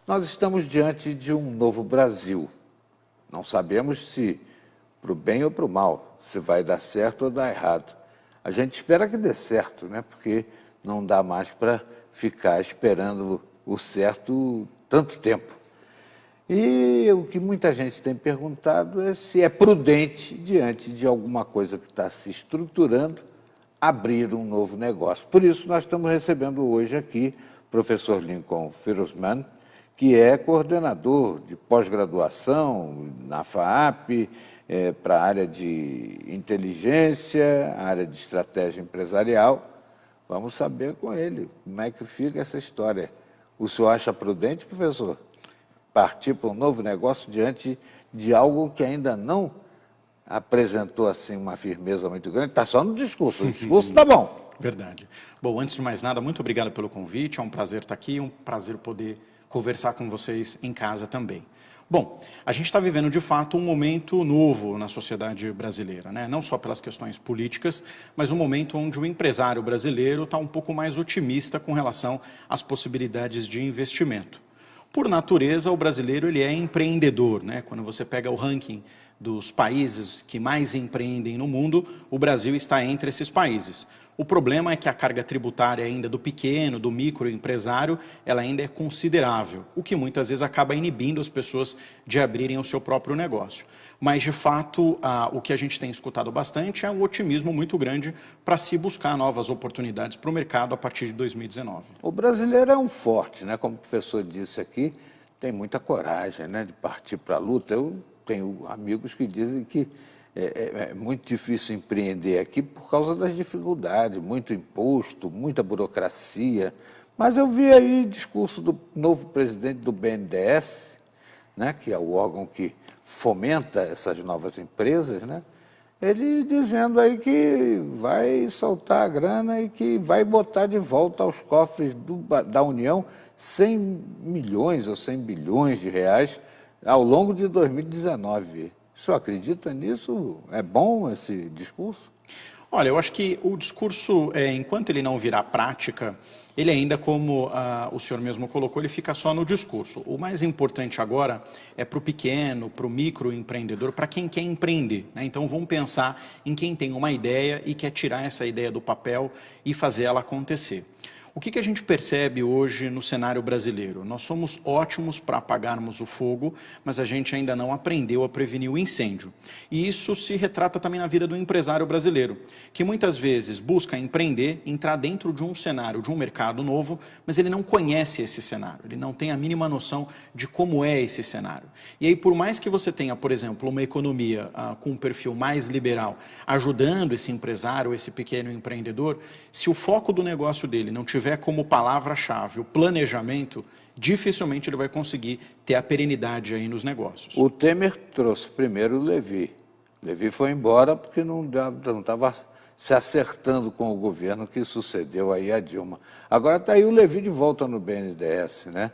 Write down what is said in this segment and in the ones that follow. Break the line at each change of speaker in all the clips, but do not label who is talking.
Nós estamos diante de um novo Brasil. Não sabemos se para o bem ou para o mal, se vai dar certo ou dar errado. A gente espera que dê certo, né? Porque não dá mais para ficar esperando o certo tanto tempo. E o que muita gente tem perguntado é se é prudente, diante de alguma coisa que está se estruturando, abrir um novo negócio. Por isso, nós estamos recebendo hoje aqui o professor Lincoln Firosman, que é coordenador de pós-graduação na FAAP, para a área de inteligência, a área de estratégia empresarial. Vamos saber com ele como é que fica essa história. O senhor acha prudente, professor, partir para um novo negócio diante de algo que ainda não apresentou assim uma firmeza muito grande? Está só no discurso, o discurso está bom.
Verdade. Bom, antes de mais nada, muito obrigado pelo convite, é um prazer estar aqui, um prazer poder conversar com vocês em casa também. Bom, a gente está vivendo de fato um momento novo na sociedade brasileira, né? Não só pelas questões políticas, mas um momento onde o empresário brasileiro está um pouco mais otimista com relação às possibilidades de investimento. Por natureza, o brasileiro ele é empreendedor, né? Quando você pega o ranking dos países que mais empreendem no mundo, o Brasil está entre esses países. O problema é que a carga tributária ainda do pequeno, do microempresário, ela ainda é considerável, o que muitas vezes acaba inibindo as pessoas de abrirem o seu próprio negócio. Mas, de fato, o que a gente tem escutado bastante é um otimismo muito grande para se buscar novas oportunidades para o mercado a partir de 2019.
O brasileiro é um forte, né? Como o professor disse aqui, tem muita coragem, né, de partir para a luta. Eu tenho amigos que dizem que é muito difícil empreender aqui por causa das dificuldades, muito imposto, muita burocracia. Mas eu vi aí discurso do novo presidente do BNDES, né, que é o órgão que fomenta essas novas empresas, né, ele dizendo aí que vai soltar a grana e que vai botar de volta aos cofres da União 100 milhões ou 100 bilhões de reais ao longo de 2019. O senhor acredita nisso? É bom esse discurso?
Olha, eu acho que o discurso, enquanto ele não virar prática, ele ainda, como o senhor mesmo colocou, ele fica só no discurso. O mais importante agora é para o pequeno, para o microempreendedor, para quem quer empreender, né? Então vamos pensar em quem tem uma ideia e quer tirar essa ideia do papel e fazer ela acontecer. O que a gente percebe hoje no cenário brasileiro? Nós somos ótimos para apagarmos o fogo, mas a gente ainda não aprendeu a prevenir o incêndio. E isso se retrata também na vida do empresário brasileiro, que muitas vezes busca empreender, entrar dentro de um cenário, de um mercado novo, mas ele não conhece esse cenário, ele não tem a mínima noção de como é esse cenário. E aí, por mais que você tenha, por exemplo, uma economia com um perfil mais liberal, ajudando esse empresário, esse pequeno empreendedor, se o foco do negócio dele não tiver como palavra-chave o planejamento, dificilmente ele vai conseguir ter a perenidade aí nos negócios.
O Temer trouxe primeiro o Levi. Levi foi embora porque não estava se acertando com o governo que sucedeu aí a Dilma. Agora está aí o Levi de volta no BNDES, né?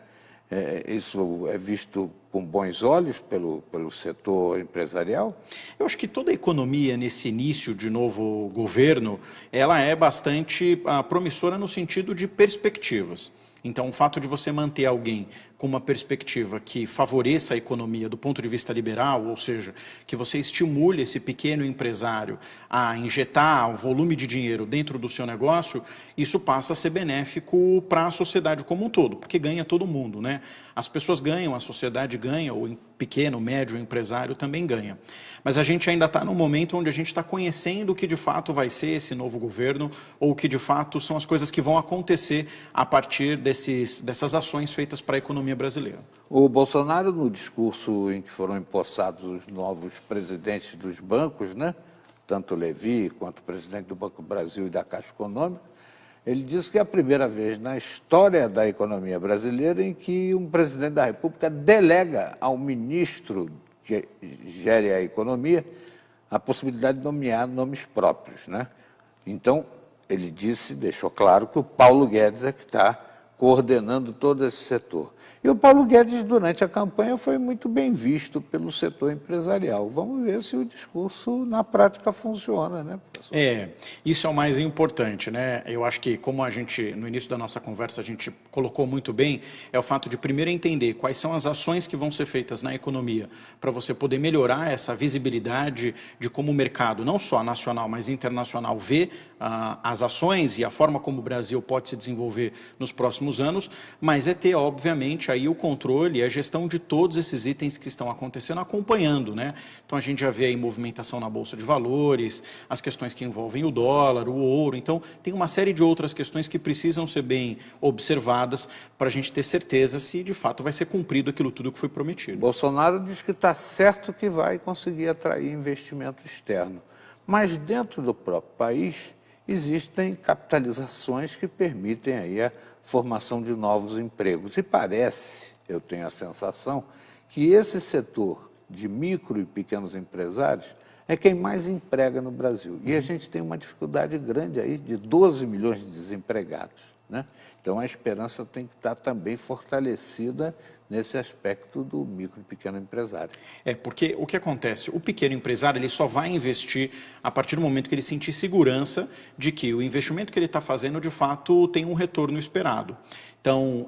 Isso é visto com bons olhos pelo setor empresarial?
Eu acho que toda a economia nesse início de novo governo, ela é bastante promissora no sentido de perspectivas. Então, o fato de você manter alguém com uma perspectiva que favoreça a economia do ponto de vista liberal, ou seja, que você estimule esse pequeno empresário a injetar um volume de dinheiro dentro do seu negócio, isso passa a ser benéfico para a sociedade como um todo, porque ganha todo mundo, né? As pessoas ganham, a sociedade ganha, o pequeno, médio empresário também ganha. Mas a gente ainda está num momento onde a gente está conhecendo o que de fato vai ser esse novo governo, ou o que de fato são as coisas que vão acontecer a partir dessas ações feitas para a economia brasileira.
O Bolsonaro, no discurso em que foram empossados os novos presidentes dos bancos, né, tanto o Levi quanto o presidente do Banco do Brasil e da Caixa Econômica, ele disse que é a primeira vez na história da economia brasileira em que um presidente da República delega ao ministro que gere a economia a possibilidade de nomear nomes próprios, né? Então, ele disse, deixou claro que o Paulo Guedes é que está coordenando todo esse setor. E o Paulo Guedes, durante a campanha, foi muito bem visto pelo setor empresarial. Vamos ver se o discurso, na prática, funciona, né, professor?
Isso é o mais importante, né? Eu acho que, como a gente, no início da nossa conversa, a gente colocou muito bem, é o fato de primeiro entender quais são as ações que vão ser feitas na economia para você poder melhorar essa visibilidade de como o mercado, não só nacional, mas internacional, vê as ações e a forma como o Brasil pode se desenvolver nos próximos anos, mas é ter, obviamente, aí o controle e a gestão de todos esses itens que estão acontecendo, acompanhando, né? Então, a gente já vê aí movimentação na Bolsa de Valores, as questões que envolvem o dólar, o ouro. Então, tem uma série de outras questões que precisam ser bem observadas para a gente ter certeza se, de fato, vai ser cumprido aquilo tudo que foi prometido.
Bolsonaro diz que está certo que vai conseguir atrair investimento externo, mas dentro do próprio país existem capitalizações que permitem aí a formação de novos empregos. E parece, eu tenho a sensação, que esse setor de micro e pequenos empresários é quem mais emprega no Brasil. E a gente tem uma dificuldade grande aí de 12 milhões de desempregados, né? Então, a esperança tem que estar também fortalecida nesse aspecto do micro e pequeno empresário.
Porque o que acontece? O pequeno empresário ele só vai investir a partir do momento que ele sentir segurança de que o investimento que ele está fazendo, de fato, tem um retorno esperado. Então,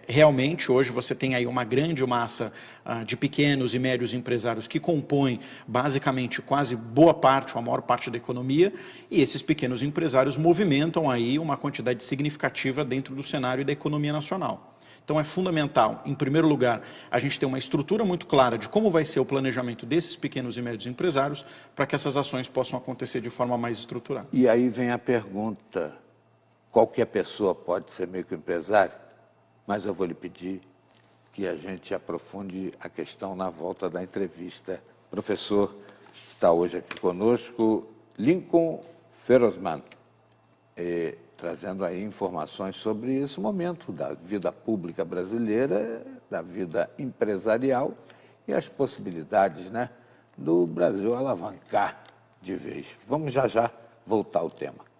realmente, hoje você tem aí uma grande massa de pequenos e médios empresários que compõem, basicamente, quase boa parte, ou a maior parte da economia, e esses pequenos empresários movimentam aí uma quantidade significativa dentro do cenário da economia nacional. Então, é fundamental, em primeiro lugar, a gente ter uma estrutura muito clara de como vai ser o planejamento desses pequenos e médios empresários para que essas ações possam acontecer de forma mais estruturada.
E aí vem a pergunta: qualquer pessoa pode ser microempresário? Mas eu vou lhe pedir que a gente aprofunde a questão na volta da entrevista. Professor, está hoje aqui conosco Lincoln Ferosman, trazendo aí informações sobre esse momento da vida pública brasileira, da vida empresarial e as possibilidades, né, do Brasil alavancar de vez. Vamos já voltar ao tema.